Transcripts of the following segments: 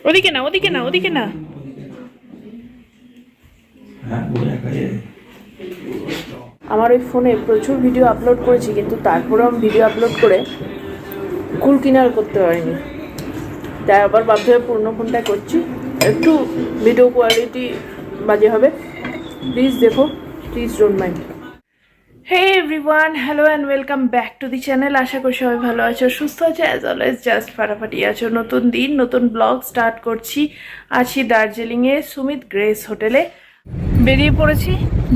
ওদিকে না, ওদিকে না, ওদিকে না। আমার ওই ফোনে প্রচুর ভিডিও আপলোড করেছি, কিন্তু তারপরেও আমি ভিডিও আপলোড করে কুল কিনার করতে পারিনি, তাই আবার বাধ্য হয়ে পুরনো ফোনটায় করছি। একটু ভিডিও কোয়ালিটি বাজে হবে, প্লিজ দেখো, please don't mind. Hey everyone, hello and welcome back to the channel. আশা করি সবাই ভালো আছো, সুস্থ আছো, অ্যাজ অলওয়েজ জাস্ট ফাটাফাটি আছো। নতুন দিন, নতুন ব্লগ স্টার্ট করছি। আছি দার্জিলিংয়ে সুমিত গ্রেস হোটেলে, বেরিয়ে পড়েছি,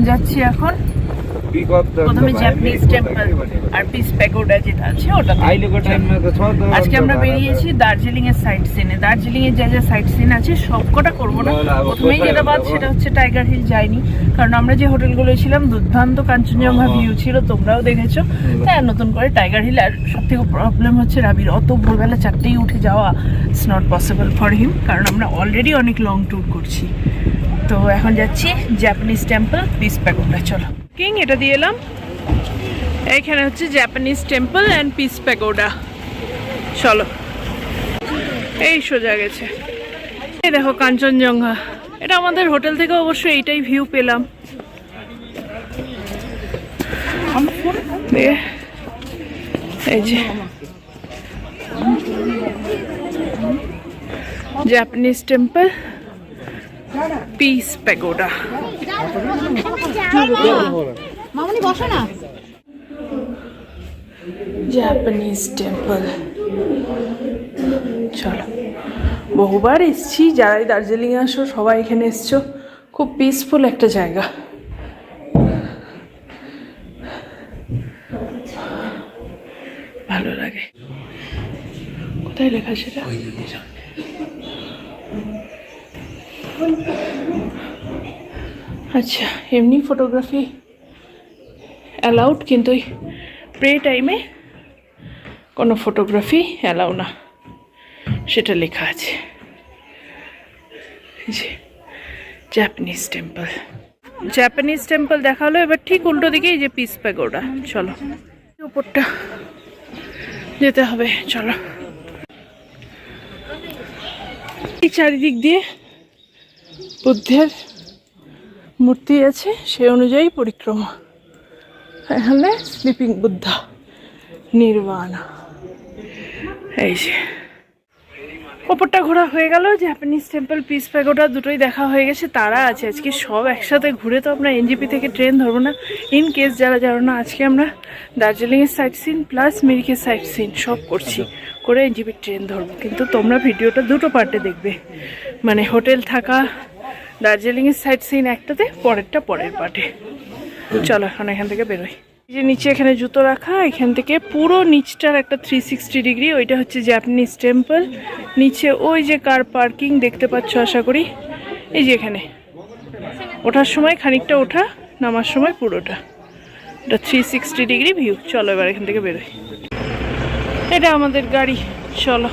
যাচ্ছি এখন প্রথমে জাপানিজ টেম্পল আর পিস প্যাগোডা যেটা আছে ওটা। আজকে আমরা বেরিয়েছি দার্জিলিং এর সাইট সিনে। দার্জিলিং এর যা যা সাইট সিন আছে সবকটা করবো না, প্রথমেই যেটা বাদ সেটা হচ্ছে টাইগার হিল যাইনি, কারণ আমরা যে হোটেলগুলো ছিলাম দুর্দান্ত কাঞ্চনজঙ্ঘা ভিউ ছিল, তোমরাও দেখেছো। তাই নতুন করে টাইগার হিল। আর সব থেকে প্রবলেম হচ্ছে রাবির অত ভোরবেলা 4টেই উঠে যাওয়া it's not possible for him, কারণ আমরা অলরেডি অনেক লং ট্যুর করছি। তো এখন যাচ্ছি জাপানিজ টেম্পল পিস প্যাগোডা। চলো কিং, এটা দিয়ে এলাম। এইখানে হচ্ছে Japanese temple and piece pagoda. চলো, এই সোজা গেছে। এই দেখো কাঞ্চনজঙ্ঘা, এটা আমাদের হোটেল থেকে অবশ্যই এইটাই ভিউ পেলাম। এই যে জাপানিজ টেম্পল পিস প্যাগোডা। মামনি বসো না। জাপানিজ টেম্পল, চলো। বহুবার এসছি, যারাই দার্জিলিং আসো সবাই এখানে এসছো। খুব পিসফুল একটা জায়গা, ভালো লাগে। কোথায় লেখা সেটা? আচ্ছা, এমনি ফটোগ্রাফি অ্যালাউড, কিন্তু প্রে টাইমে কোনো ফটোগ্রাফি অ্যালাউ না, সেটা লেখা আছে। জাপানিজ টেম্পল, জাপানিজ টেম্পল দেখা হলো। এবার ঠিক উল্টো দিকে এই যে পিস প্যাগোডা। চলো, উপরটা যেতে হবে, চলো। এই চারিদিক দিয়ে বুদ্ধের মূর্তি আছে, সে অনুযায়ী পরিক্রমা। এখানে স্লিপিং বুদ্ধা, নির্বাণা। এই যে ওপরটা ঘোরা হয়ে গেল, জাপানিজ টেম্পল পিস প্যাগোডা দুটোই দেখা হয়ে গেছে। তারা আছে আজকে সব একসাথে ঘুরে, তো আমরা এনজিপি থেকে ট্রেন ধরবো না। ইন কেস যারা জানো না, আজকে আমরা দার্জিলিংয়ের সাইট সিন প্লাস মিরিকের সাইট সিন সব করছি, করে এনজিপির ট্রেন ধরবো। কিন্তু তোমরা ভিডিওটা দুটো পার্টে দেখবে, মানে হোটেল থাকা দার্জিলিংয়ের সাইট সিন একটাতে, পরেরটা পরের পার্টে। চলো এখন এখান থেকে বেরোই। এই যে নিচে এখানে জুতো রাখা, এখান থেকে পুরো নিচটার একটা 360 ডিগ্রি। ওইটা হচ্ছে জাপানিজ টেম্পল। নিচে ওই যে কার পার্কিং দেখতে পাচ্ছ আশা করি, এই যে এখানে ওঠার সময় খানিকটা ওঠা, নামার সময় পুরোটা, এটা 360 ডিগ্রি ভিউ। চলো এবার এখান থেকে বেরোই। এটা আমাদের গাড়ি, চলো।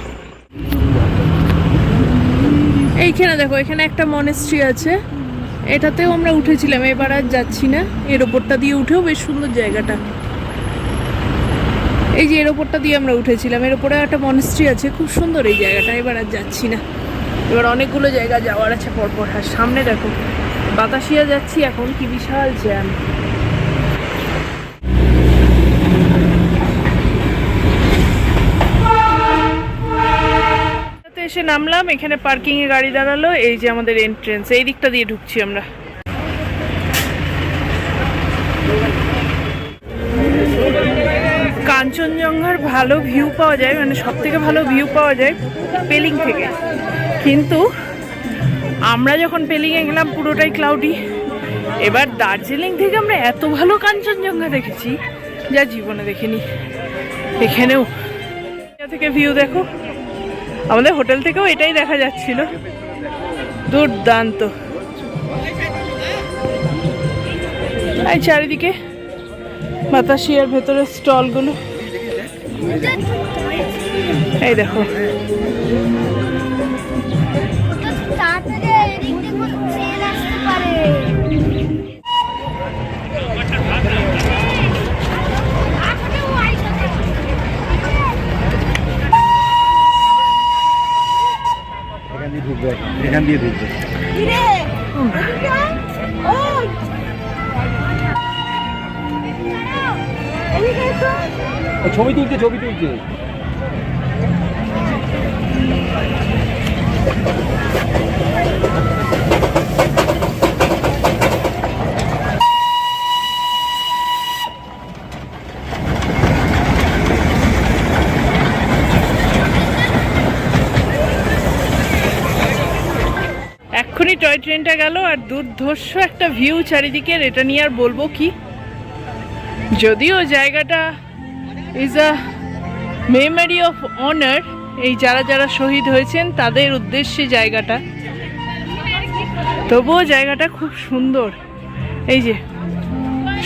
এইখানে দেখো, এখানে একটা মনেস্ট্রি আছে, এটাতেও আমরা উঠেছিলাম, এবার আর যাচ্ছি না। এর ওপরটা দিয়ে উঠেও বেশ সুন্দর জায়গাটা। এই যে এর ওপরটা দিয়ে আমরা উঠেছিলাম, এর ওপরে একটা মনেস্ট্রি আছে, খুব সুন্দর এই জায়গাটা। এবার আর যাচ্ছি না, এবার অনেকগুলো জায়গা যাওয়ার আছে পরপর। আর সামনে দেখো বাতাসিয়া যাচ্ছি এখন, কি বিশাল জ্যাম। এসে নামলাম, এখানে পার্কিং এ গাড়ি দাঁড়ালো। এই যে আমাদের এন্ট্রেন্স, এই দিকটা দিয়ে ঢুকছি আমরা। কাঞ্চনজঙ্ঘার ভালো ভিউ পাওয়া যায়, মানে সব থেকে ভালো ভিউ পাওয়া যায় পেলিং থেকে, কিন্তু আমরা যখন পেলিংয়ে গেলাম পুরোটাই ক্লাউডি। এবার দার্জিলিং থেকে আমরা এত ভালো কাঞ্চনজঙ্ঘা দেখেছি যা জীবনে দেখিনি। এখানেও থেকে ভিউ দেখো, আমাদের হোটেল থেকেও এটাই দেখা যাচ্ছিল, দুর্দান্ত। এই চারিদিকে বাতাসিয়ার ভেতরে স্টলগুলো, এই দেখো এখান দিয়ে ঢুকবে। ছবি তুলছে। এক্ষুনি টয় ট্রেনটা গেল আর দুর্ধর্ষ একটা ভিউ চারিদিকের, এটা নিয়ে আর বলবো কি। যদিও জায়গাটা is a memory of honour, এই যারা যারা শহীদ হয়েছেন তাদের উদ্দেশ্যে জায়গাটা, তবুও জায়গাটা খুব সুন্দর। এই যে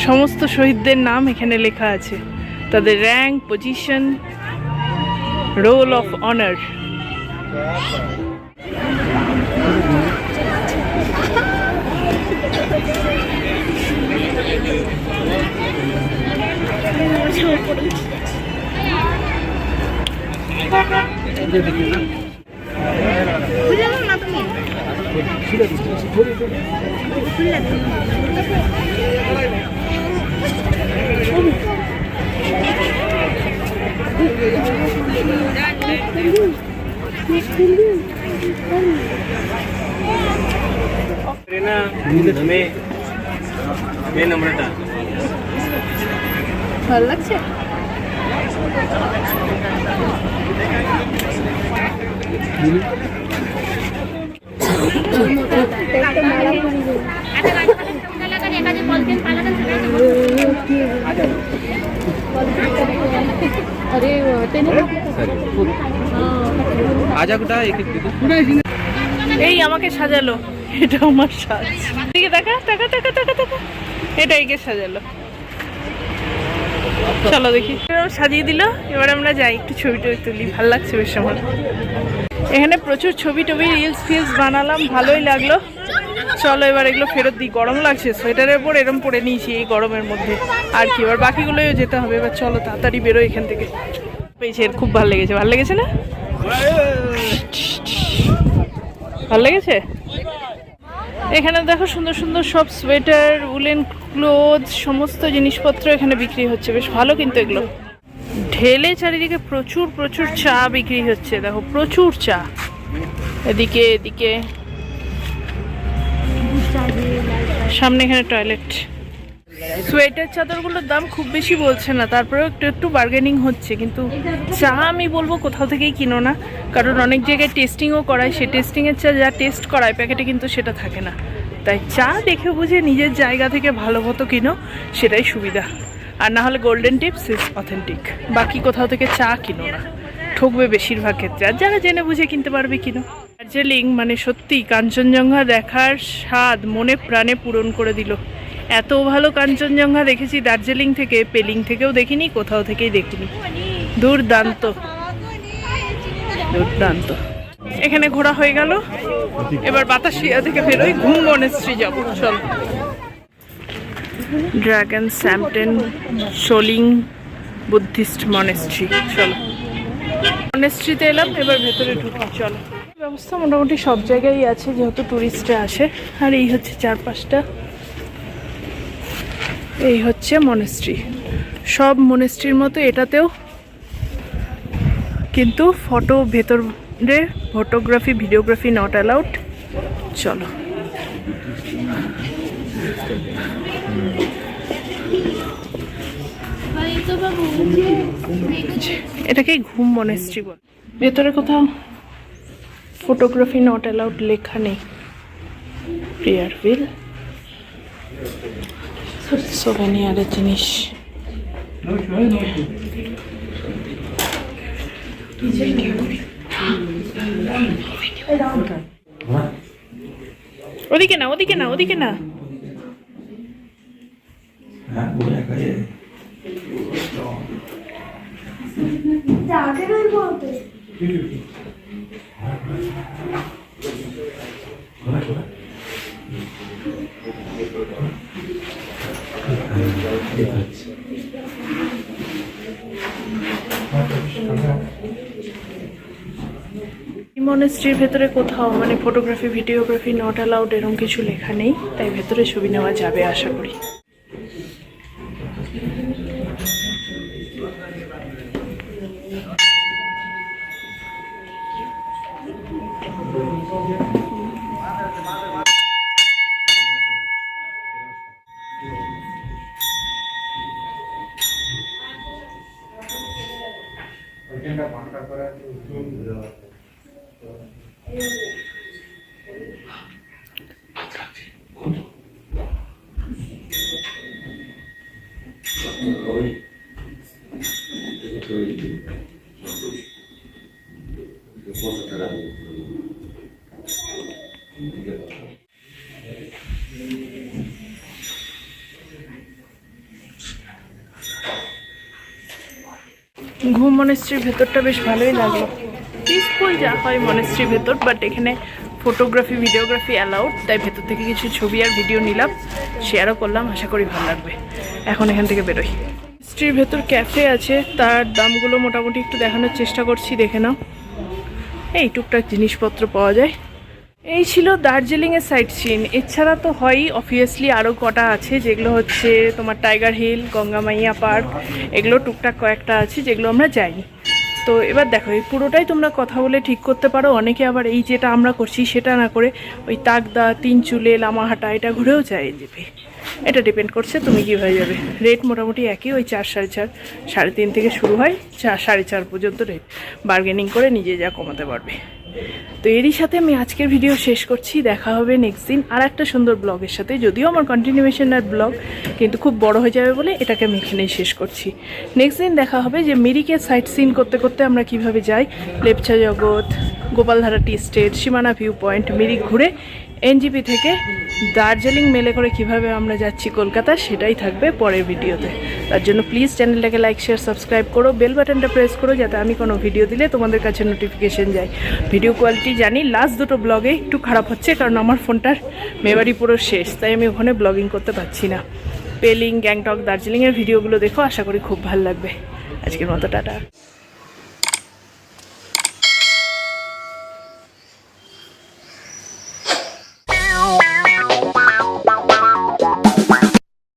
সমস্ত শহীদদের নাম এখানে লেখা আছে, তাদের rank, position, roll of honour. ভালো লাগছে। এই আমাকে সাজালো, এটা আমার সাজ। দেখা টাকা টাকা টাকা টাকা, এটা একে সাজালো। চলো দেখি, সাজিয়ে দিল। এবার আমরা যাই একটু ছবি টবি তুলি, ভালো লাগছে বেশ আমার। এখানে প্রচুর ছবি টবি রিলস ফিলস বানালাম, ভালোই লাগলো। চলো এবার এগুলো ফেরত দিই, গরম লাগছে, সোয়েটারের উপর এরম পরে নিয়েছি এই গরমের মধ্যে। আর কি, এবার বাকিগুলোও যেতে হবে। এবার চলো তাড়াতাড়ি বেরো এখান থেকে। পেয়েছে, খুব ভালো লেগেছে। ভালো লেগেছে না? ভালো লেগেছে। এখানে দেখো সুন্দর সুন্দর সব সোয়েটার, উলেন ক্লোথ, সমস্ত জিনিসপত্র এখানে বিক্রি হচ্ছে, বেশ ভালো কিন্তু এগুলো। ঢেলে চারিদিকে প্রচুর প্রচুর চা বিক্রি হচ্ছে, দেখো প্রচুর চা। এদিকে এদিকে সামনে এখানে টয়লেট। সোয়েটার চাদরগুলোর দাম খুব বেশি বলছে না, তারপরেও একটু একটু বার্গেনিং হচ্ছে। কিন্তু চা আমি বলবো কোথাও থেকেই কিনো না, কারণ অনেক জায়গায় টেস্টিংও করায়, সে টেস্টিংয়ের চা যা টেস্ট করায় প্যাকেটে কিন্তু সেটা থাকে না। তাই চা দেখে বুঝে নিজের জায়গা থেকে ভালো মতো কিনো, সেটাই সুবিধা। আর না হলে গোল্ডেন টিপস ইজ অথেন্টিক। বাকি কোথাও থেকে চা কিনো না, ঠকবে বেশিরভাগ ক্ষেত্রে। আর যারা জেনে বুঝে কিনতে পারবে কিনো। দার্জিলিং মানে সত্যি কাঞ্চনজঙ্ঘা দেখার স্বাদ মনে প্রাণে পূরণ করে দিল। এত ভালো কাঞ্চনজঙ্ঘা দেখেছি দার্জিলিং থেকে, পেলিং থেকেও দেখিনি, কোথাও থেকেই দেখিনি। দুর্দান্ত দুর্দান্ত। এখানে ঘোরা হয়ে গেল, এবার বাতাসিয়া থেকে বেরোই, ঘুম মনেস্ট্রি যাবো। চল, ড্রাগন স্যাম্পটেন সোলিং বুদ্ধিস্ট মনেস্ট্রি। চলো মনেস্ট্রিতে এলাম, এবার ভেতরে ঢুকি। চলো, ব্যবস্থা মোটামুটি সব জায়গায় আছে যেহেতু টুরিস্টরা আসে। আর এই হচ্ছে চারপাশটা, এই হচ্ছে মনেস্ট্রি। সব মনেস্ট্রির মতো এটাতেও কিন্তু ফটো ভেতরে ফটোগ্রাফি ভিডিওগ্রাফি নট অ্যালাউড। চলো, এটাকেই ঘুম মনেস্ট্রি বল। ভেতরে কোথাও ফটোগ্রাফি নট অ্যালাউড লেখা নেই। প্রেয়ার হুইল, সোভেনিয়ারের জিনিস। ওদিকে না, ওদিকে না, ওদিকে না। মনেস্ট্রির ভেতরে কোথাও মানে ফটোগ্রাফি ভিডিওগ্রাফি নট অ্যালাউড এরকম কিছু লেখা নেই, তাই ভেতরে ছবি নেওয়া যাবে আশা করি। ঘুম মনেস্ট্রির ভেতরটা বেশ ভালোই লাগলো, পিসফুল যা হয় মনেস্ট্রির ভেতর, বাট এখানে ফটোগ্রাফি ভিডিওগ্রাফি অ্যালাউড, তাই ভেতর থেকে কিছু ছবি আর ভিডিও নিলাম, শেয়ারও করলাম, আশা করি ভালো লাগবে। এখন এখান থেকে বেরোই। মনেস্ট্রির ভেতর ক্যাফে আছে, তার দামগুলো মোটামুটি একটু দেখানোর চেষ্টা করছি, দেখে নাও। এই টুকটাক জিনিসপত্র পাওয়া যায়। এই ছিল দার্জিলিংয়ের সাইট সিন। এছাড়া তো হয়ই অবভিয়াসলি আরও কটা আছে, যেগুলো হচ্ছে তোমার টাইগার হিল, গঙ্গা মাইয়া পার্ক, এগুলো টুকটাক কয়েকটা আছে যেগুলো আমরা যাইনি। তো এবার দেখো, এই পুরোটাই তোমরা কথা বলে ঠিক করতে পারো। অনেকে আবার এই যেটা আমরা করছি সেটা না করে ওই তাকদা, তিনচুলে, লামাহাটা এটা ঘুরেও যায় যেতে। এটা ডিপেন্ড করছে তুমি কীভাবে যাবে। রেট মোটামুটি একই, ওই 4, 4.5, 3.5 থেকে শুরু হয়, 4, 4.5 পর্যন্ত রেট। বার্গেনিং করে নিজে যা কমাতে পারবে। তো এরই সাথে আমি আজকের ভিডিও শেষ করছি। দেখা হবে নেক্সট দিন আর একটা সুন্দর ব্লগের সাথে। যদিও আমার কন্টিনিউয়েশনের ব্লগ, কিন্তু খুব বড় হয়ে যাবে বলে এটাকে আমি এখানেই শেষ করছি। নেক্সট দিন দেখা হবে যে মিরিকে সাইট সিন করতে করতে আমরা কিভাবে যাই। লেপচা জগৎ, গোপালধারা টি স্টেট, সীমানা ভিউ পয়েন্ট, মিরিক ঘুরে এনজিপি থেকে দার্জিলিং মেলে করে কিভাবে আমরা যাচ্ছি কলকাতা, সেটাই থাকবে পরের ভিডিওতে। তার জন্য প্লিজ চ্যানেলটাকে লাইক, শেয়ার, সাবস্ক্রাইব করো, বেল বাটনটা প্রেস করো, যাতে আমি কোনো ভিডিও দিলে তোমাদের কাছে নোটিফিকেশন যায়। ভিডিও কোয়ালিটি জানি লাস্ট দুটো ব্লগে একটু খারাপ হচ্ছে, কারণ আমার ফোনটার মেমোরি পুরো শেষ, তাই আমি ওখানে ব্লগিং করতে পারছি না। পেলিং, গ্যাংটক, দার্জিলিংয়ের ভিডিওগুলো দেখো, আশা করি খুব ভালো লাগবে। আজকের মতো টাটা।